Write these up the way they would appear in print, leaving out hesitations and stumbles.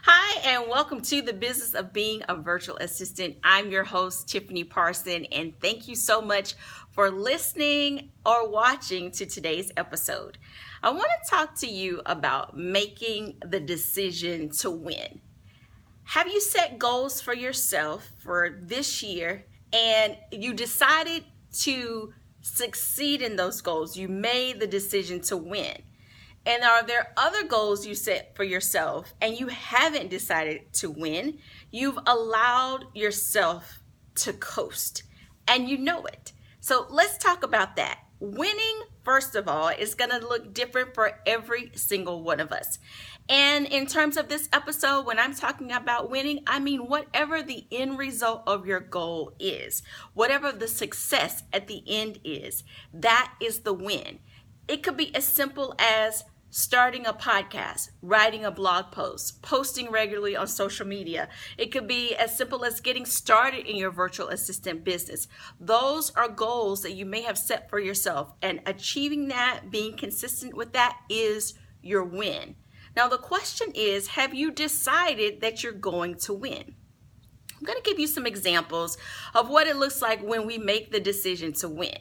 Hi, and welcome to the business of being a virtual assistant. I'm your host, Tiffany Parson, and thank you so much for listening or watching to today's episode. I want to talk to you about making the decision to win. Have you set goals for yourself for this year and you decided to succeed in those goals? You made the decision to win. And are there other goals you set for yourself and you haven't decided to win? You've allowed yourself to coast and you know it. So let's talk about that. Winning, first of all, is going to look different for every single one of us. And in terms of this episode, when I'm talking about winning, I mean whatever the end result of your goal is, whatever the success at the end is, that is the win. It could be as simple as starting a podcast, writing a blog post, posting regularly on social media. It could be as simple as getting started in your virtual assistant business. Those are goals that you may have set for yourself, and achieving that, being consistent with that, is your win. Now, the question is, have you decided that you're going to win? I'm going to give you some examples of what it looks like when we make the decision to win.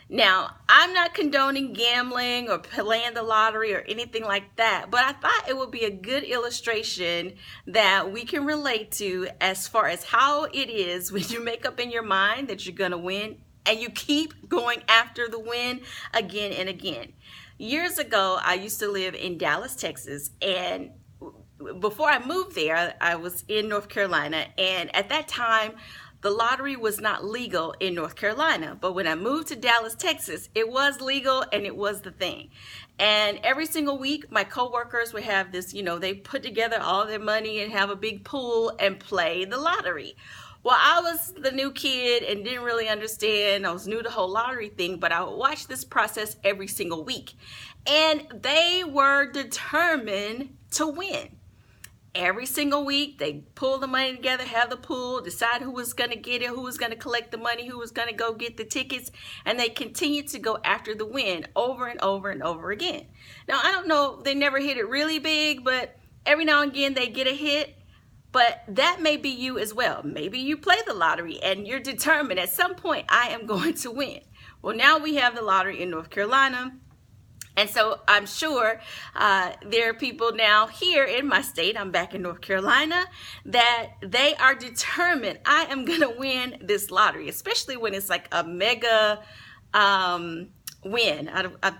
Now, I'm not condoning gambling or playing the lottery or anything like that, but I thought it would be a good illustration that we can relate to as far as how it is when you make up in your mind that you're going to win and you keep going after the win again and again. Years ago, I used to live in Dallas, Texas, and before I moved there, I was in North Carolina, and at that time, the lottery was not legal in North Carolina, but when I moved to Dallas, Texas, it was legal and it was the thing. And every single week, my coworkers would have this, they put together all their money and have a big pool and play the lottery. Well, I was the new kid and didn't really understand. I was new to the whole lottery thing, but I would watch this process every single week. And they were determined to win. Every single week, they pull the money together, have the pool, decide who was going to get it, who was going to collect the money, who was going to go get the tickets, and they continue to go after the win over and over and over again. Now, I don't know, they never hit it really big, but every now and again they get a hit. But that may be you as well. Maybe you play the lottery and you're determined at some point, I am going to win. Well, now we have the lottery in North Carolina. And so I'm sure there are people now here in my state, I'm back in North Carolina, that they are determined, I am going to win this lottery, especially when it's like a mega win, a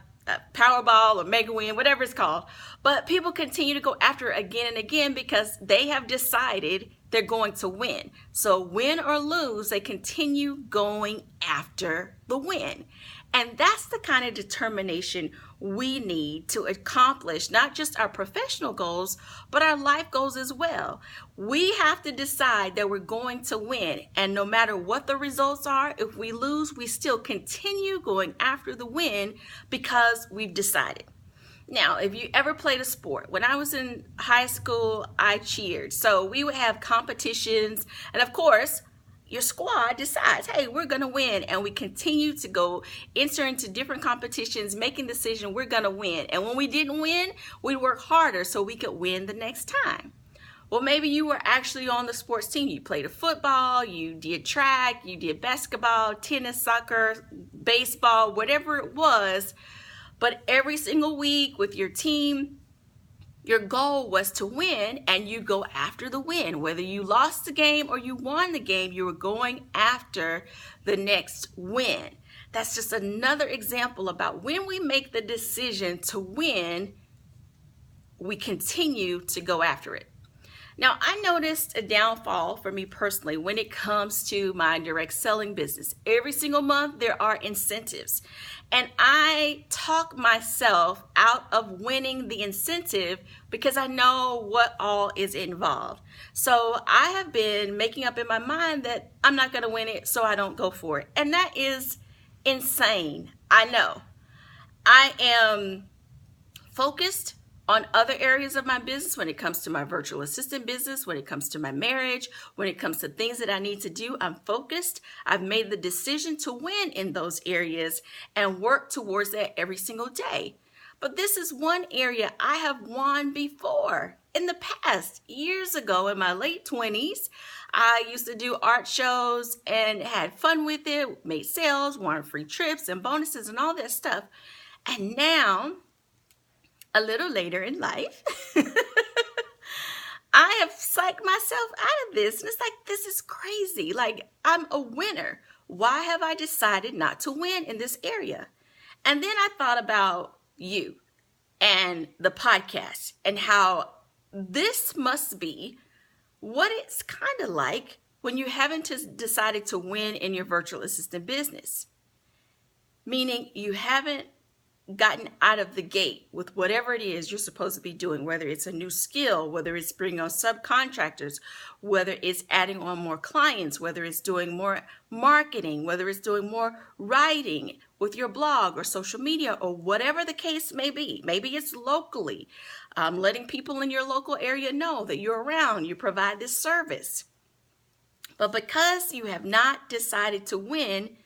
Powerball or mega win, whatever it's called. But people continue to go after it again and again because they have decided they're going to win. So win or lose, they continue going after the win. And that's the kind of determination we need to accomplish not just our professional goals, but our life goals as well. We have to decide that we're going to win. And no matter what the results are, if we lose, we still continue going after the win because we've decided. Now, if you ever played a sport, when I was in high school, I cheered. So we would have competitions. And of course, your squad decides, hey, we're going to win. And we continue to go enter into different competitions, making decisions, we're going to win. And when we didn't win, we work harder so we could win the next time. Well, maybe you were actually on the sports team. You played a football, you did track, you did basketball, tennis, soccer, baseball, whatever it was. But every single week with your team, your goal was to win, and you go after the win. Whether you lost the game or you won the game, you were going after the next win. That's just another example about when we make the decision to win, we continue to go after it. Now, I noticed a downfall for me personally when it comes to my direct selling business. Every single month, there are incentives. And I talk myself out of winning the incentive because I know what all is involved. So I have been making up in my mind that I'm not going to win it, so I don't go for it. And that is insane. I know. I am focused on other areas of my business when it comes to my virtual assistant business, when it comes to my marriage, when it comes to things that I need to do. I'm focused. I've made the decision to win in those areas and work towards that every single day. But this is one area I have won before. In the past, years ago in my late 20s, I used to do art shows and had fun with it, made sales, won free trips and bonuses and all that stuff. And now, a little later in life, I have psyched myself out of this. And it's like, this is crazy. Like, I'm a winner. Why have I decided not to win in this area? And then I thought about you and the podcast and how this must be what it's kind of like when you haven't decided to win in your virtual assistant business. Meaning you haven't gotten out of the gate with whatever it is you're supposed to be doing, whether it's a new skill, whether it's bringing on subcontractors, whether it's adding on more clients, whether it's doing more marketing, whether it's doing more writing with your blog or social media or whatever the case may be. Maybe it's locally, letting people in your local area know that you're around, you provide this service. But because you have not decided to win,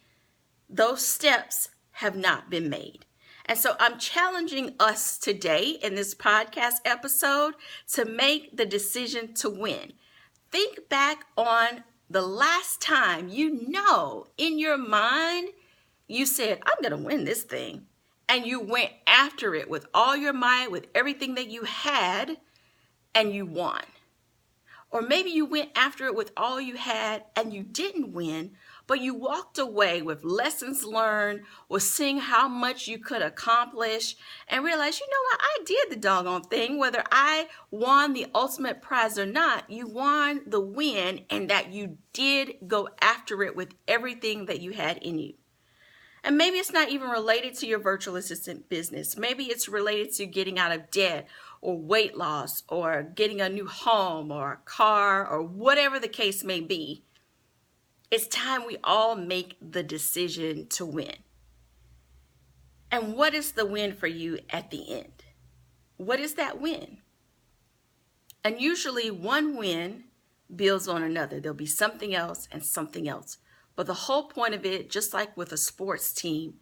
those steps have not been made. And so I'm challenging us today in this podcast episode to make the decision to win. Think back on the last time in your mind, you said, I'm going to win this thing. And you went after it with all your might, with everything that you had, and you won. Or maybe you went after it with all you had and you didn't win, but you walked away with lessons learned, with seeing how much you could accomplish, and realized, you know what, I did the doggone thing. Whether I won the ultimate prize or not, you won the win, and that you did go after it with everything that you had in you. And maybe it's not even related to your virtual assistant business. Maybe it's related to getting out of debt or weight loss or getting a new home or a car or whatever the case may be. It's time we all make the decision to win. And what is the win for you at the end? What is that win? And usually one win builds on another. There'll be something else and something else. But the whole point of it, just like with a sports team,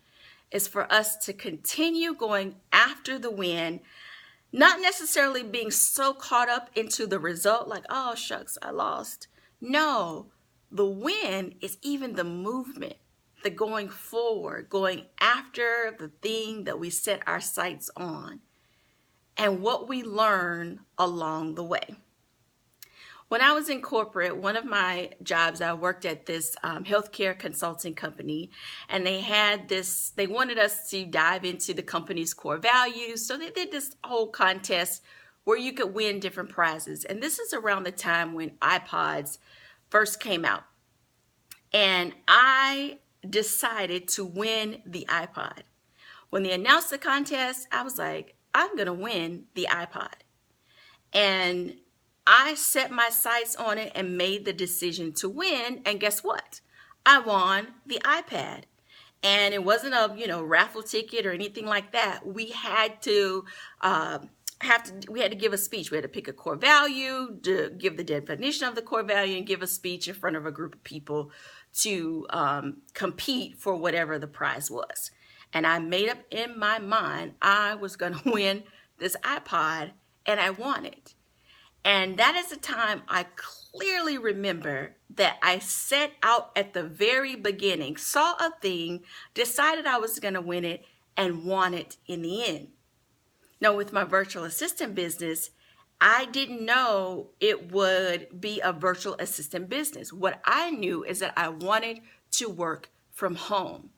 is for us to continue going after the win, not necessarily being so caught up into the result like, oh, shucks, I lost. No, the win is even the movement, the going forward, going after the thing that we set our sights on and what we learn along the way. When I was in corporate, one of my jobs, I worked at this healthcare consulting company, and they wanted us to dive into the company's core values. So they did this whole contest where you could win different prizes. And this is around the time when iPods first came out. And I decided to win the iPod. When they announced the contest, I was like, I'm going to win the iPod. And I set my sights on it and made the decision to win. And guess what? I won the iPad. And it wasn't a, raffle ticket or anything like that. We had to give a speech. We had to pick a core value, to give the definition of the core value, and give a speech in front of a group of people to compete for whatever the prize was. And I made up in my mind I was going to win this iPod, and I won it. And that is the time I clearly remember that I set out at the very beginning, saw a thing, decided I was going to win it, and won it in the end. Now, with my virtual assistant business, I didn't know it would be a virtual assistant business. What I knew is that I wanted to work from home.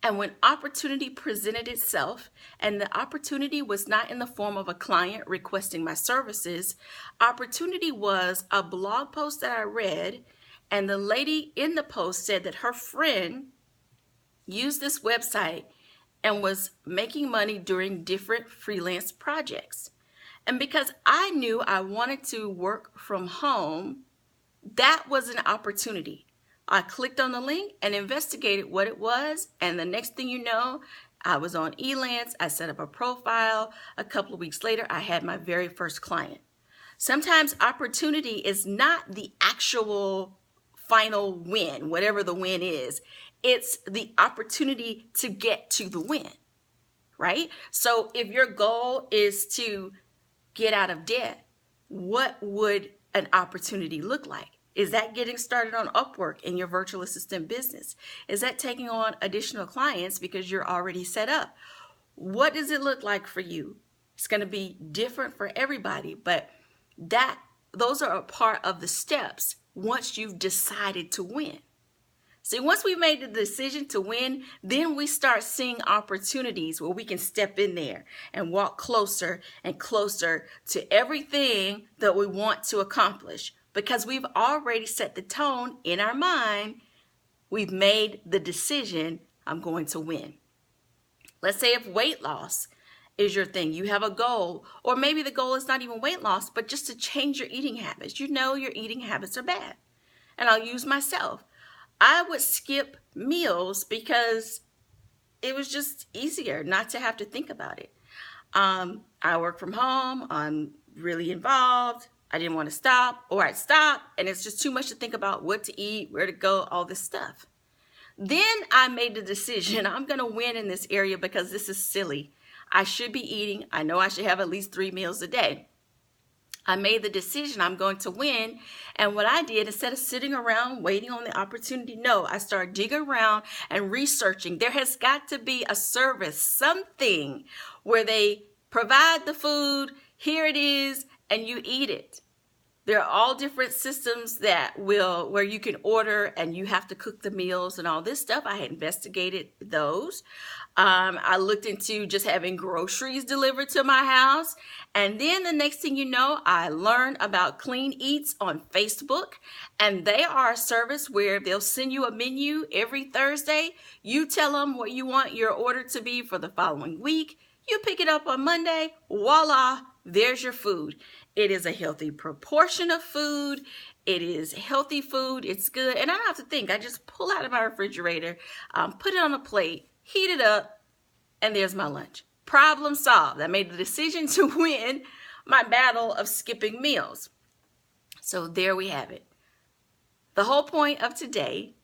And when opportunity presented itself, and the opportunity was not in the form of a client requesting my services, opportunity was a blog post that I read, and the lady in the post said that her friend used this website and was making money during different freelance projects. And because I knew I wanted to work from home, that was an opportunity. I clicked on the link and investigated what it was. And the next thing you know, I was on Elance. I set up a profile. A couple of weeks later, I had my very first client. Sometimes opportunity is not the actual final win, whatever the win is. It's the opportunity to get to the win, right? So if your goal is to get out of debt, what would an opportunity look like? Is that getting started on Upwork in your virtual assistant business? Is that taking on additional clients because you're already set up? What does it look like for you? It's going to be different for everybody, but those are a part of the steps once you've decided to win. See, once we made the decision to win, then we start seeing opportunities where we can step in there and walk closer and closer to everything that we want to accomplish, because we've already set the tone in our mind. We've made the decision, I'm going to win. Let's say if weight loss is your thing, you have a goal, or maybe the goal is not even weight loss, but just to change your eating habits. You know your eating habits are bad. And I'll use myself. I would skip meals because it was just easier not to have to think about it. I work from home. I'm really involved. I didn't want to stop, or I'd stop, and it's just too much to think about what to eat, where to go, all this stuff. Then I made the decision, I'm going to win in this area because this is silly. I should be eating. I know I should have at least 3 meals a day. I made the decision I'm going to win. And what I did, instead of sitting around waiting on the opportunity, no, I started digging around and researching. There has got to be a service, something where they provide the food, here it is, and you eat it. There are all different systems where you can order and you have to cook the meals and all this stuff. I had investigated those. I looked into just having groceries delivered to my house. And then the next thing you know, I learned about Clean Eats on Facebook. And they are a service where they'll send you a menu every Thursday. You tell them what you want your order to be for the following week. You pick it up on Monday. Voila, there's your food. It is a healthy proportion of food. It is healthy food. It's good. And I don't have to think. I just pull out of my refrigerator, put it on a plate, heat it up, and there's my lunch. Problem solved. I made the decision to win my battle of skipping meals. So there we have it. The whole point of today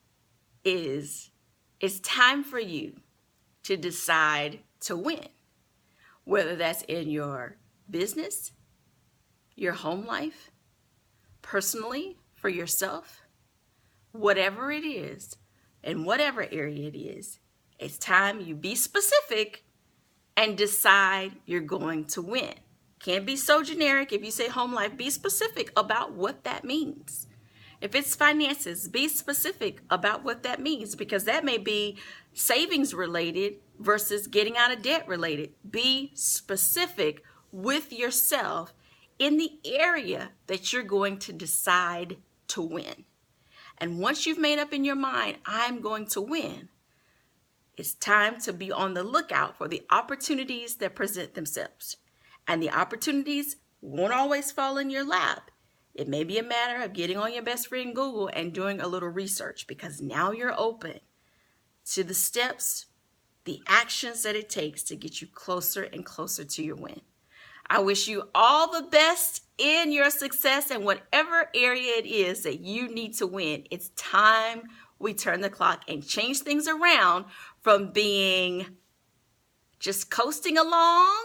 is it's time for you to decide to win, whether that's in your business, your home life, personally, for yourself, whatever it is, in whatever area it is, it's time you be specific and decide you're going to win. Can't be so generic. If you say home life, be specific about what that means. If it's finances, be specific about what that means, because that may be savings related versus getting out of debt related. Be specific with yourself in the area that you're going to decide to win. And once you've made up in your mind, I'm going to win, it's time to be on the lookout for the opportunities that present themselves. And the opportunities won't always fall in your lap. It may be a matter of getting on your best friend Google and doing a little research, because now you're open to the steps, the actions that it takes to get you closer and closer to your win. I wish you all the best in your success in whatever area it is that you need to win. It's time we turn the clock and change things around from being just coasting along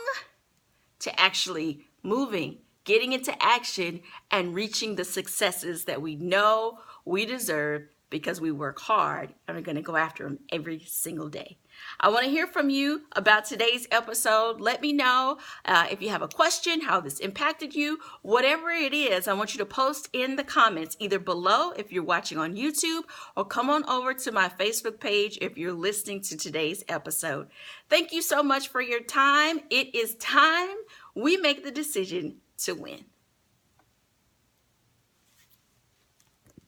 to actually moving, getting into action, and reaching the successes that we know we deserve because we work hard and are going to go after them every single day. I want to hear from you about today's episode. Let me know if you have a question, how this impacted you, whatever it is. I want you to post in the comments, either below if you're watching on YouTube, or come on over to my Facebook page if you're listening to today's episode. Thank you so much for your time. It is time we make the decision to win.